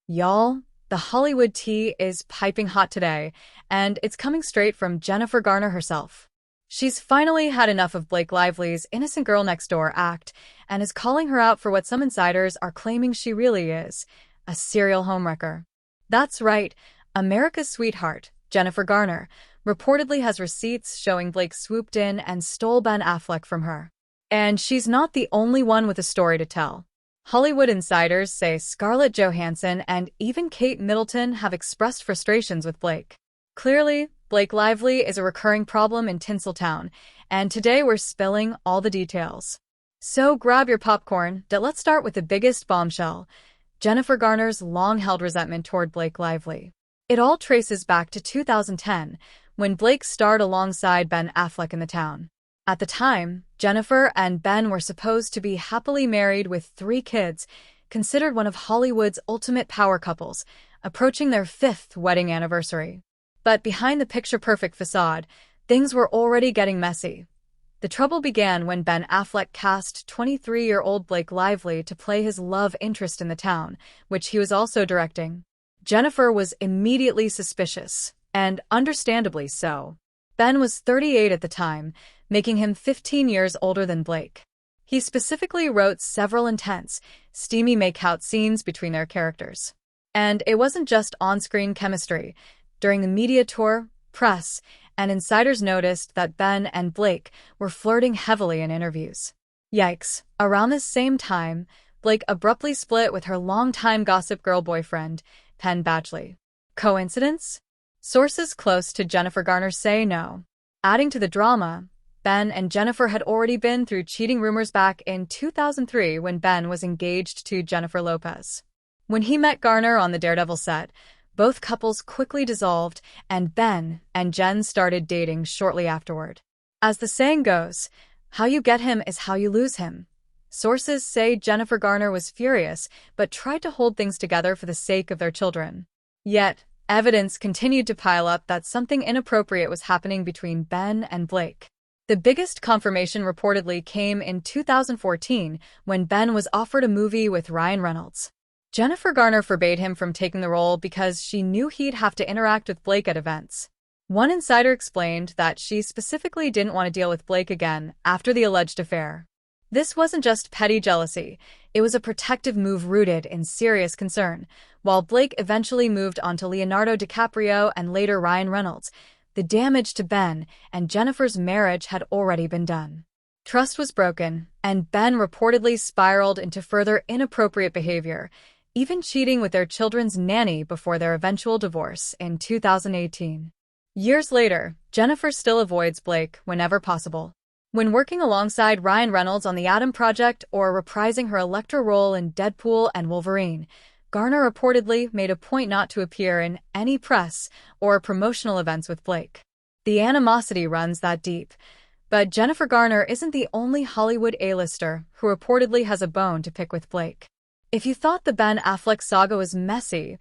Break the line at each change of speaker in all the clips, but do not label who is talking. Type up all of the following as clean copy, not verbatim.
Y'all, the Hollywood tea is piping hot today, and it's coming straight from Jennifer Garner herself. She's finally had enough of Blake Lively's innocent girl next door act and is calling her out for what some insiders are claiming she really is, a serial homewrecker. That's right, America's sweetheart, Jennifer Garner, reportedly has receipts showing Blake swooped in and stole Ben Affleck from her. And she's not the only one with a story to tell. Hollywood insiders say Scarlett Johansson and even Kate Middleton have expressed frustrations with Blake. Clearly, Blake Lively is a recurring problem in Tinseltown, and today we're spilling all the details. So grab your popcorn, let's start with the biggest bombshell, Jennifer Garner's long-held resentment toward Blake Lively. It all traces back to 2010, when Blake starred alongside Ben Affleck in The Town. At the time, Jennifer and Ben were supposed to be happily married with 3 kids, considered one of Hollywood's ultimate power couples, approaching their 5th wedding anniversary. But behind the picture-perfect facade, things were already getting messy. The trouble began when Ben Affleck cast 23-year-old Blake Lively to play his love interest in The Town, which he was also directing. Jennifer was immediately suspicious, and understandably so. Ben was 38 at the time, making him 15 years older than Blake. He specifically wrote several intense, steamy make-out scenes between their characters. And it wasn't just on-screen chemistry. During the media tour, press, and insiders noticed that Ben and Blake were flirting heavily in interviews. Yikes. Around the same time, Blake abruptly split with her longtime Gossip Girl boyfriend, Penn Badgley. Coincidence? Sources close to Jennifer Garner say no. Adding to the drama, Ben and Jennifer had already been through cheating rumors back in 2003 when Ben was engaged to Jennifer Lopez. When he met Garner on the Daredevil set, both couples quickly dissolved, and Ben and Jen started dating shortly afterward. As the saying goes, how you get him is how you lose him. Sources say Jennifer Garner was furious, but tried to hold things together for the sake of their children. Yet, evidence continued to pile up that something inappropriate was happening between Ben and Blake. The biggest confirmation reportedly came in 2014 when Ben was offered a movie with Ryan Reynolds. Jennifer Garner forbade him from taking the role because she knew he'd have to interact with Blake at events. One insider explained that she specifically didn't want to deal with Blake again after the alleged affair. This wasn't just petty jealousy, it was a protective move rooted in serious concern. While Blake eventually moved on to Leonardo DiCaprio and later Ryan Reynolds, the damage to Ben and Jennifer's marriage had already been done. Trust was broken, and Ben reportedly spiraled into further inappropriate behavior, even cheating with their children's nanny before their eventual divorce in 2018. Years later, Jennifer still avoids Blake whenever possible. When working alongside Ryan Reynolds on The Adam Project or reprising her Elektra role in Deadpool and Wolverine, Garner reportedly made a point not to appear in any press or promotional events with Blake. The animosity runs that deep. But Jennifer Garner isn't the only Hollywood A-lister who reportedly has a bone to pick with Blake. If you thought the Ben Affleck saga was messy,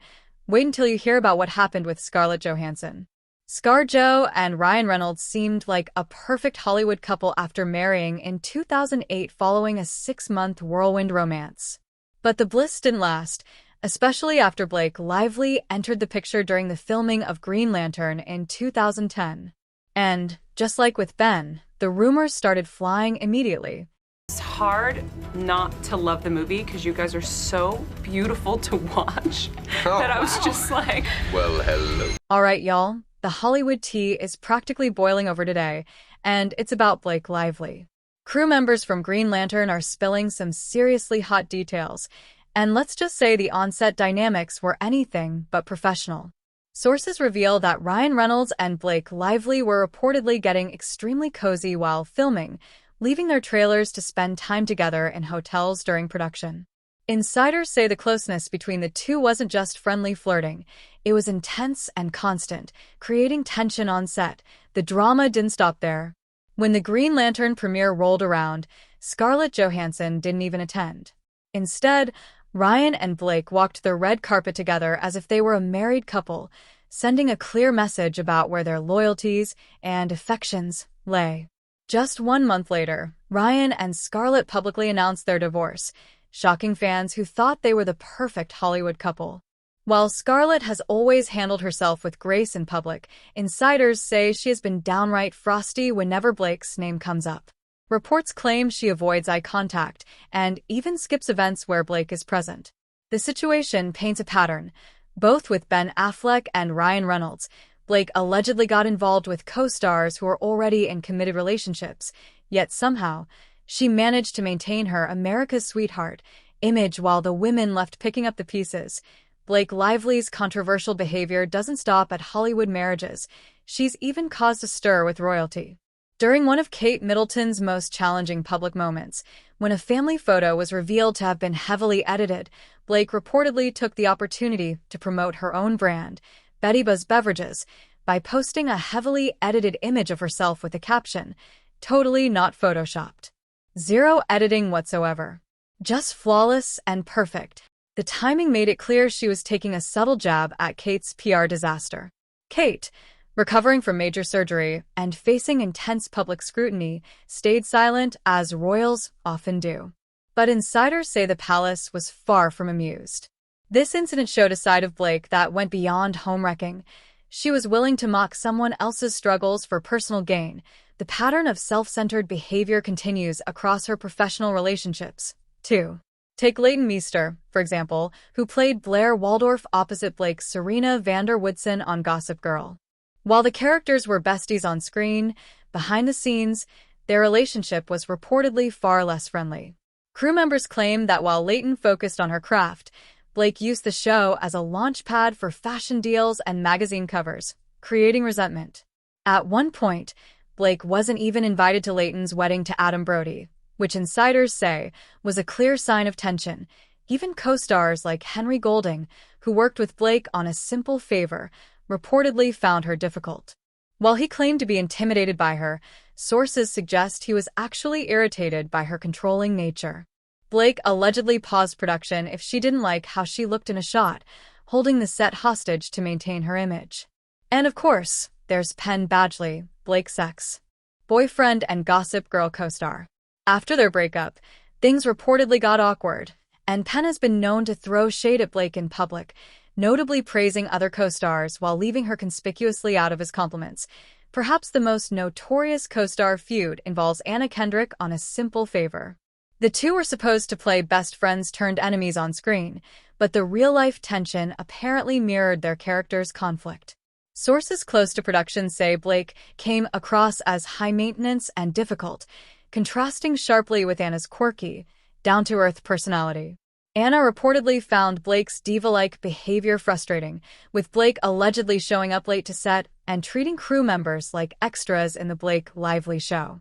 wait until you hear about what happened with Scarlett Johansson. ScarJo and Ryan Reynolds seemed like a perfect Hollywood couple after marrying in 2008 following a 6-month whirlwind romance. But the bliss didn't last, especially after Blake Lively entered the picture during the filming of Green Lantern in 2010. And, just like with Ben, the rumors started flying immediately.
It's hard not to love the movie because you guys are so beautiful to watch that I was just like...
Well, hello.
Alright, y'all. The Hollywood tea is practically boiling over today, and it's about Blake Lively. Crew members from Green Lantern are spilling some seriously hot details, and let's just say the on-set dynamics were anything but professional. Sources reveal that Ryan Reynolds and Blake Lively were reportedly getting extremely cozy while filming, leaving their trailers to spend time together in hotels during production. Insiders say the closeness between the two wasn't just friendly flirting, it was intense and constant, creating tension on set. The drama didn't stop there. When the Green Lantern premiere rolled around, Scarlett Johansson didn't even attend. Instead, Ryan and Blake walked the red carpet together as if they were a married couple, sending a clear message about where their loyalties and affections lay. Just 1 month later, Ryan and Scarlett publicly announced their divorce, shocking fans who thought they were the perfect Hollywood couple. While Scarlett has always handled herself with grace in public, insiders say she has been downright frosty whenever Blake's name comes up. Reports claim she avoids eye contact and even skips events where Blake is present. The situation paints a pattern. Both with Ben Affleck and Ryan Reynolds, Blake allegedly got involved with co-stars who are already in committed relationships, yet somehow, she managed to maintain her America's sweetheart image while the women left picking up the pieces. Blake Lively's controversial behavior doesn't stop at Hollywood marriages. She's even caused a stir with royalty. During one of Kate Middleton's most challenging public moments, when a family photo was revealed to have been heavily edited, Blake reportedly took the opportunity to promote her own brand, Betty Buzz Beverages, by posting a heavily edited image of herself with a caption, "Totally not photoshopped. Zero editing whatsoever. Just flawless and perfect." The timing made it clear she was taking a subtle jab at Kate's PR disaster. Kate, recovering from major surgery and facing intense public scrutiny, stayed silent as royals often do. But insiders say the palace was far from amused. This incident showed a side of Blake that went beyond homewrecking. She was willing to mock someone else's struggles for personal gain. The pattern of self-centered behavior continues across her professional relationships, too. Take Leighton Meester, for example, who played Blair Waldorf opposite Blake's Serena van der Woodsen on Gossip Girl. While the characters were besties on screen, behind the scenes, their relationship was reportedly far less friendly. Crew members claim that while Leighton focused on her craft, Blake used the show as a launchpad for fashion deals and magazine covers, creating resentment. At one point, Blake wasn't even invited to Leighton's wedding to Adam Brody, which insiders say was a clear sign of tension. Even co-stars like Henry Golding, who worked with Blake on A Simple Favor, reportedly found her difficult. While he claimed to be intimidated by her, sources suggest he was actually irritated by her controlling nature. Blake allegedly paused production if she didn't like how she looked in a shot, holding the set hostage to maintain her image. And of course, there's Penn Badgley, Blake's ex-boyfriend and Gossip Girl co-star. After their breakup, things reportedly got awkward, and Penn has been known to throw shade at Blake in public, notably praising other co-stars while leaving her conspicuously out of his compliments. Perhaps the most notorious co-star feud involves Anna Kendrick on A Simple Favor. The two were supposed to play best friends turned enemies on screen, but the real-life tension apparently mirrored their characters' conflict. Sources close to production say Blake came across as high-maintenance and difficult, contrasting sharply with Anna's quirky, down-to-earth personality. Anna reportedly found Blake's diva-like behavior frustrating, with Blake allegedly showing up late to set and treating crew members like extras in the Blake Lively show.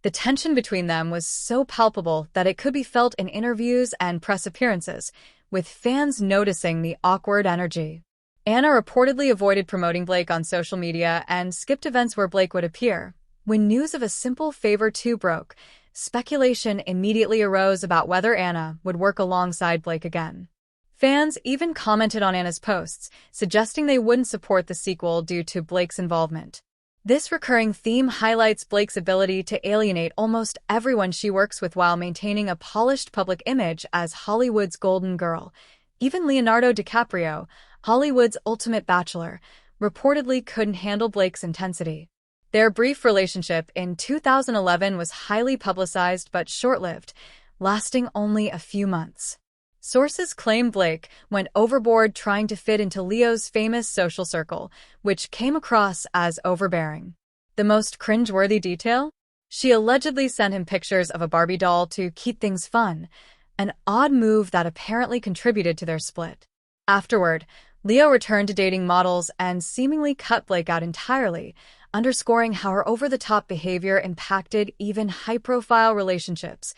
The tension between them was so palpable that it could be felt in interviews and press appearances, with fans noticing the awkward energy. Anna reportedly avoided promoting Blake on social media and skipped events where Blake would appear. When news of A Simple Favor 2 broke, speculation immediately arose about whether Anna would work alongside Blake again. Fans even commented on Anna's posts, suggesting they wouldn't support the sequel due to Blake's involvement. This recurring theme highlights Blake's ability to alienate almost everyone she works with while maintaining a polished public image as Hollywood's golden girl. Even Leonardo DiCaprio, Hollywood's ultimate bachelor, reportedly couldn't handle Blake's intensity. Their brief relationship in 2011 was highly publicized but short-lived, lasting only a few months. Sources claim Blake went overboard trying to fit into Leo's famous social circle, which came across as overbearing. The most cringe-worthy detail? She allegedly sent him pictures of a Barbie doll to keep things fun, an odd move that apparently contributed to their split. Afterward, Leo returned to dating models and seemingly cut Blake out entirely, underscoring how her over-the-top behavior impacted even high-profile relationships.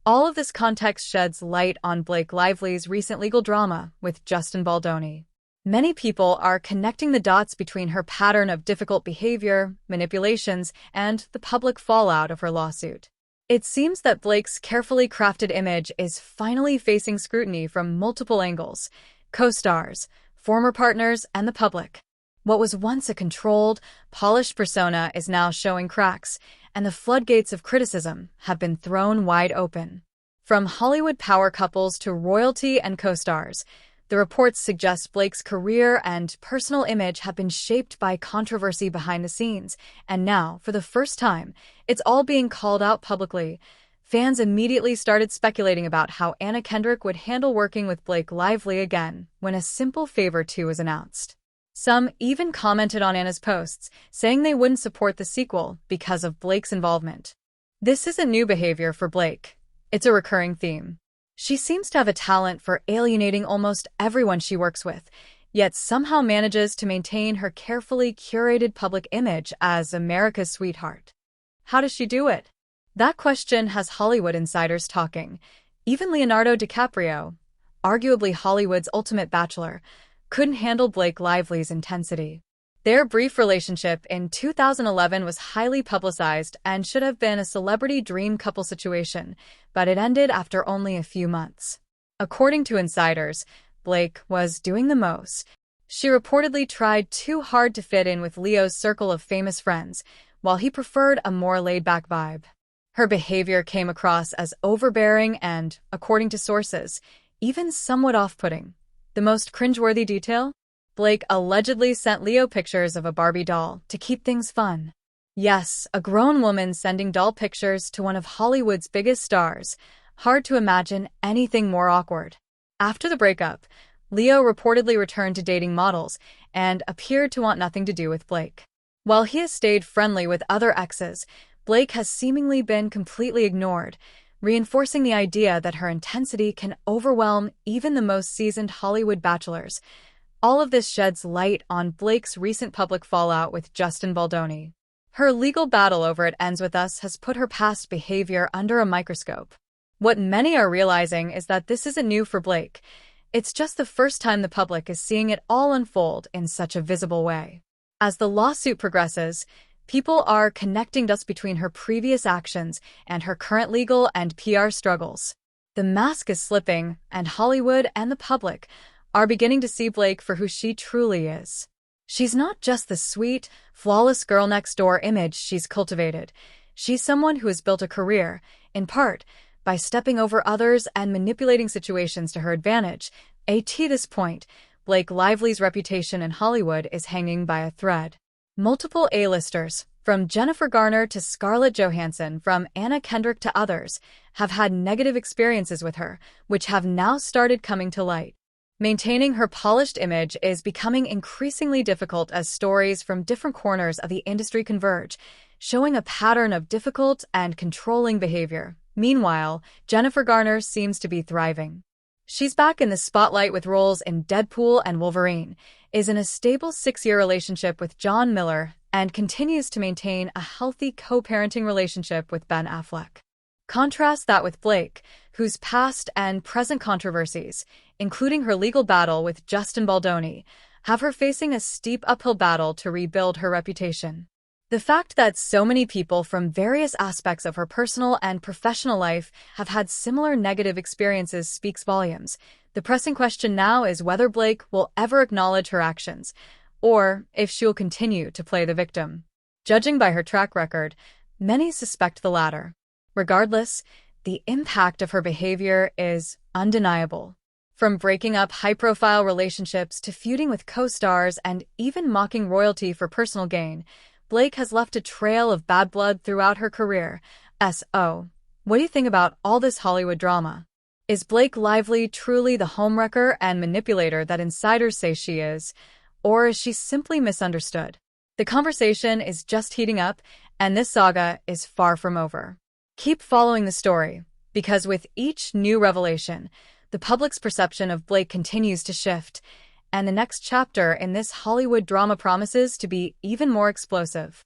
All of this context sheds light on Blake Lively's recent legal drama with Justin Baldoni. Many people are connecting the dots between her pattern of difficult behavior, manipulations, and the public fallout of her lawsuit. It seems that Blake's carefully crafted image is finally facing scrutiny from multiple angles: co-stars, former partners, and the public. What was once a controlled, polished persona is now showing cracks, and the floodgates of criticism have been thrown wide open. From Hollywood power couples to royalty and co-stars, The reports suggest Blake's career and personal image have been shaped by controversy behind the scenes, and now, for the first time, it's all being called out publicly. Fans immediately started speculating about how Anna Kendrick would handle working with Blake Lively again when A Simple Favor 2 was announced. Some even commented on Anna's posts, saying they wouldn't support the sequel because of Blake's involvement. This isn't new behavior for Blake. It's a recurring theme. She seems to have a talent for alienating almost everyone she works with, yet somehow manages to maintain her carefully curated public image as America's sweetheart. How does she do it? That question has Hollywood insiders talking. Even Leonardo DiCaprio, arguably Hollywood's ultimate bachelor, couldn't handle Blake Lively's intensity. Their brief relationship in 2011 was highly publicized and should have been a celebrity dream couple situation, but it ended after only a few months. According to insiders, Blake was doing the most. She reportedly tried too hard to fit in with Leo's circle of famous friends, while he preferred a more laid-back vibe. Her behavior came across as overbearing and, according to sources, even somewhat off-putting. The most cringeworthy detail? Blake allegedly sent Leo pictures of a Barbie doll to keep things fun. Yes, a grown woman sending doll pictures to one of Hollywood's biggest stars. Hard to imagine anything more awkward. After the breakup, Leo reportedly returned to dating models and appeared to want nothing to do with Blake. While he has stayed friendly with other exes, Blake has seemingly been completely ignored, reinforcing the idea that her intensity can overwhelm even the most seasoned Hollywood bachelors. All of this sheds light on Blake's recent public fallout with Justin Baldoni. Her legal battle over It Ends With Us has put her past behavior under a microscope. What many are realizing is that this isn't new for Blake. It's just the first time the public is seeing it all unfold in such a visible way. As the lawsuit progresses, people are connecting dots between her previous actions and her current legal and PR struggles. The mask is slipping, and Hollywood and the public are beginning to see Blake for who she truly is. She's not just the sweet, flawless girl-next-door image she's cultivated. She's someone who has built a career, in part, by stepping over others and manipulating situations to her advantage. At this point, Blake Lively's reputation in Hollywood is hanging by a thread. Multiple A-listers, from Jennifer Garner to Scarlett Johansson, from Anna Kendrick to others, have had negative experiences with her, which have now started coming to light. Maintaining her polished image is becoming increasingly difficult as stories from different corners of the industry converge, showing a pattern of difficult and controlling behavior. Meanwhile, Jennifer Garner seems to be thriving. She's back in the spotlight with roles in Deadpool and Wolverine, is in a stable 6-year relationship with John Miller, and continues to maintain a healthy co-parenting relationship with Ben Affleck. Contrast that with Blake, whose past and present controversies, including her legal battle with Justin Baldoni, have her facing a steep uphill battle to rebuild her reputation. The fact that so many people from various aspects of her personal and professional life have had similar negative experiences speaks volumes. The pressing question now is whether Blake will ever acknowledge her actions, or if she'll continue to play the victim. Judging by her track record, many suspect the latter. Regardless, the impact of her behavior is undeniable. From breaking up high-profile relationships to feuding with co-stars and even mocking royalty for personal gain, Blake has left a trail of bad blood throughout her career. So, what do you think about all this Hollywood drama? Is Blake Lively truly the homewrecker and manipulator that insiders say she is, or is she simply misunderstood? The conversation is just heating up, and this saga is far from over. Keep following the story, because with each new revelation, the public's perception of Blake continues to shift, and the next chapter in this Hollywood drama promises to be even more explosive.